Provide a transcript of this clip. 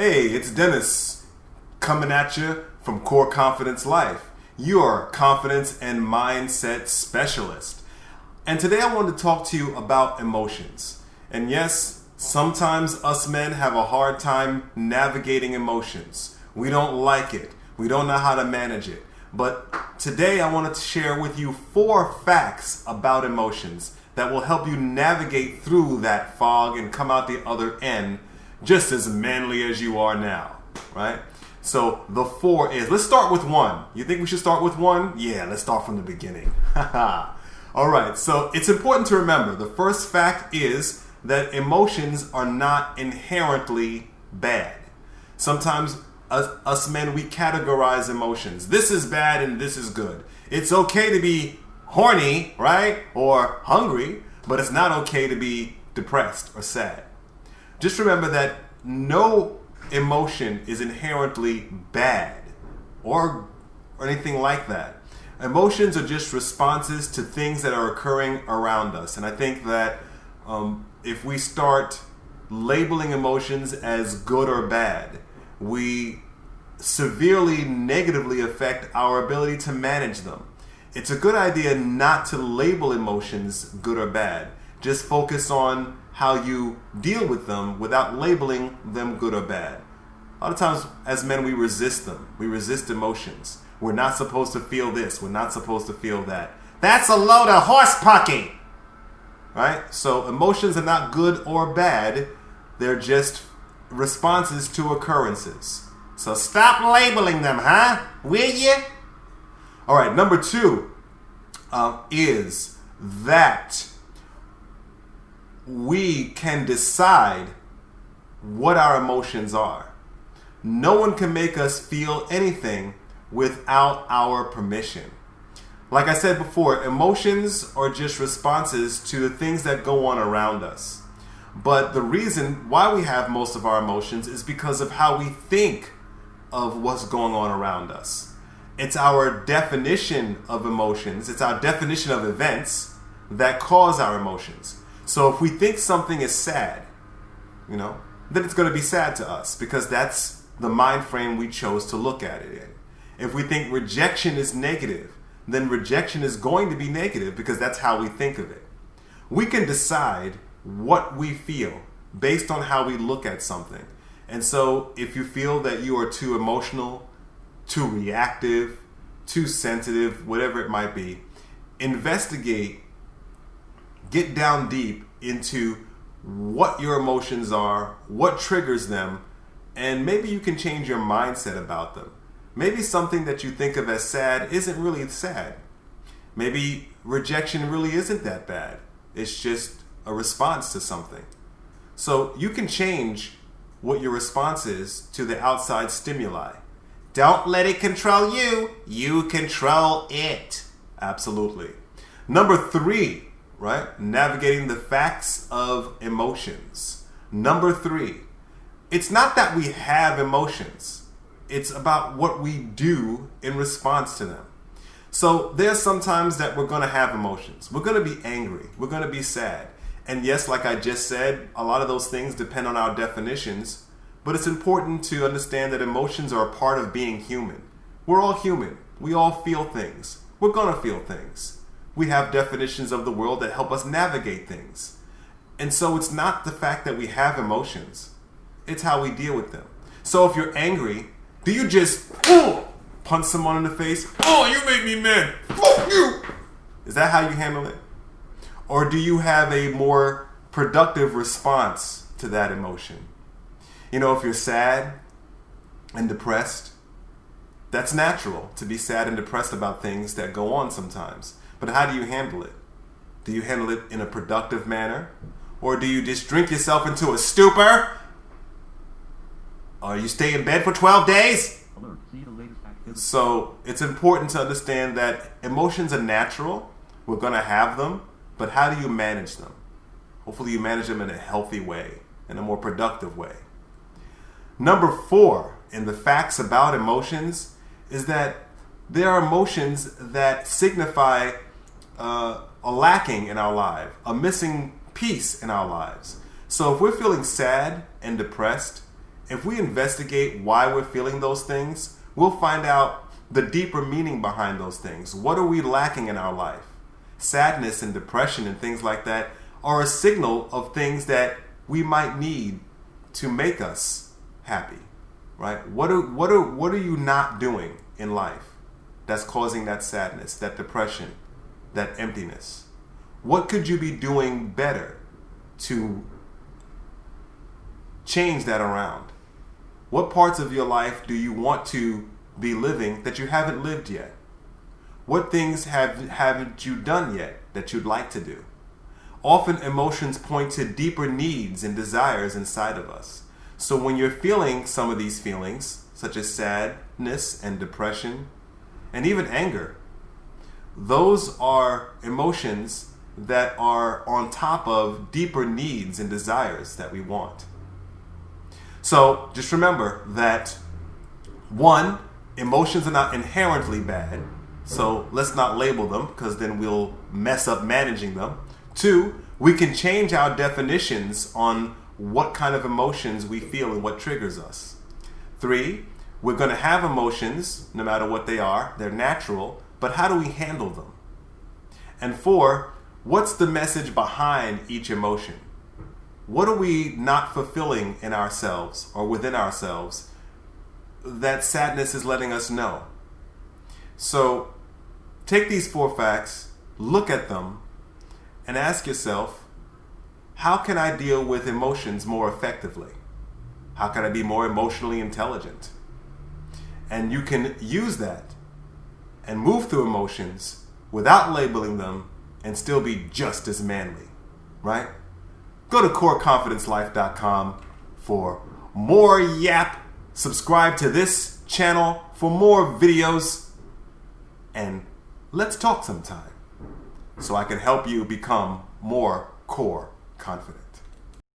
Hey, it's Dennis coming at you from Core Confidence Life, your confidence and mindset specialist. And today I wanted to talk to you about emotions. And yes, sometimes us men have a hard time navigating emotions. We don't like it. We don't know how to manage it. But today I wanted to share with you 4 facts about emotions that will help you navigate through that fog and come out the other end just as manly as you are now, right? So the 4 is, let's start with 1. You think we should start with 1? Yeah, let's start from the beginning. All right, so it's important to remember the first fact is that emotions are not inherently bad. Sometimes us men, we categorize emotions. This is bad and this is good. It's okay to be horny, right? Or hungry, but it's not okay to be depressed or sad. Just remember that no emotion is inherently bad or anything like that. Emotions are just responses to things that are occurring around us. And I think that if we start labeling emotions as good or bad, we severely negatively affect our ability to manage them. It's a good idea not to label emotions good or bad. Just focus on how you deal with them without labeling them good or bad. A lot of times as men we resist them. We resist emotions. We're not supposed to feel this. We're not supposed to feel that. That's a load of horse pucky! Right? So emotions are not good or bad. They're just responses to occurrences. So stop labeling them, huh? Will you? All right, number 2 is that we can decide what our emotions are. No one can make us feel anything without our permission. Like I said before, emotions are just responses to the things that go on around us. But the reason why we have most of our emotions is because of how we think of what's going on around us. It's our definition of emotions, it's our definition of events that cause our emotions. So if we think something is sad, then it's going to be sad to us because that's the mind frame we chose to look at it in. If we think rejection is negative, then rejection is going to be negative because that's how we think of it. We can decide what we feel based on how we look at something. And so if you feel that you are too emotional, too reactive, too sensitive, whatever it might be, investigate, get down deep into what your emotions are, what triggers them, and maybe you can change your mindset about them. Maybe something that you think of as sad isn't really sad. Maybe rejection really isn't that bad. It's just a response to something. So you can change what your response is to the outside stimuli. Don't let it control you. You control it. Absolutely. Number 3, right? Navigating the facts of emotions. Number 3, it's not that we have emotions. It's about what we do in response to them. So there's sometimes that we're going to have emotions. We're going to be angry. We're going to be sad. And yes, like I just said, a lot of those things depend on our definitions. But it's important to understand that emotions are a part of being human. We're all human. We all feel things. We're going to feel things. We have definitions of the world that help us navigate things. And so it's not the fact that we have emotions. It's how we deal with them. So if you're angry, do you just punch someone in the face? Oh, you made me mad. Fuck you. Is that how you handle it? Or do you have a more productive response to that emotion? If you're sad and depressed, that's natural to be sad and depressed about things that go on sometimes. But how do you handle it? Do you handle it in a productive manner? Or do you just drink yourself into a stupor? Or you stay in bed for 12 days? So it's important to understand that emotions are natural. We're going to have them. But how do you manage them? Hopefully you manage them in a healthy way, in a more productive way. Number 4 in the facts about emotions is that there are emotions that signify a lacking in our life, a missing piece in our lives. So if we're feeling sad and depressed, if we investigate why we're feeling those things, we'll find out the deeper meaning behind those things. What are we lacking in our life? Sadness and depression and things like that are a signal of things that we might need to make us happy, right? What are you not doing in life that's causing that sadness, that depression, that emptiness? What could you be doing better to change that around? What parts of your life do you want to be living that you haven't lived yet? What things haven't you done yet that you'd like to do? Often emotions point to deeper needs and desires inside of us. So when you're feeling some of these feelings, such as sadness and depression, and even anger, those are emotions that are on top of deeper needs and desires that we want. So just remember that, one, emotions are not inherently bad, so let's not label them because then we'll mess up managing them. Two, we can change our definitions on what kind of emotions we feel and what triggers us. Three, we're going to have emotions no matter what they are. They're natural, but how do we handle them? And four, what's the message behind each emotion? What are we not fulfilling in ourselves or within ourselves that sadness is letting us know? So take these 4 facts, look at them, and ask yourself, how can I deal with emotions more effectively? How can I be more emotionally intelligent? And you can use that and move through emotions without labeling them and still be just as manly, right? Go to coreconfidencelife.com for more yap. Subscribe to this channel for more videos, and let's talk sometime so I can help you become more core confident.